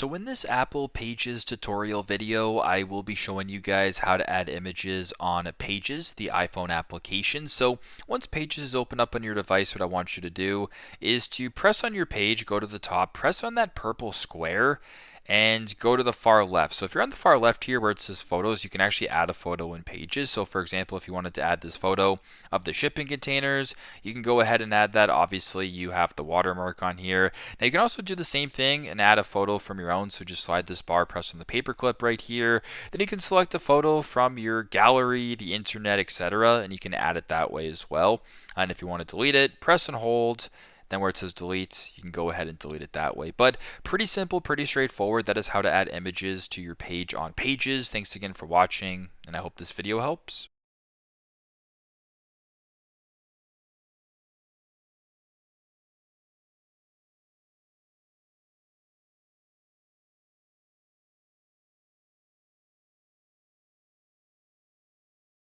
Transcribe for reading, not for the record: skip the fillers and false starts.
So in this Apple Pages tutorial video, I will be showing you guys how to add images on Pages, the iPhone application. So once Pages is open up on your device, what I want you to do is to press on your page, go to the top, press on that purple square, and go to the far left. So if you're on the far left here where it says photos, you can actually add a photo in Pages. So for example, if you wanted to add this photo of the shipping containers, you can go ahead and add that. Obviously, you have the watermark on here. Now you can also do the same thing and add a photo from your own. So just slide this bar, press on the paperclip right here. Then you can select a photo from your gallery, the internet, etc. and you can add it that way as well. And if you want to delete it, press and hold. Then where it says delete, you can go ahead and delete it that way. But pretty simple, pretty straightforward. That is how to add images to your page on Pages. Thanks again for watching, and I hope this video helps.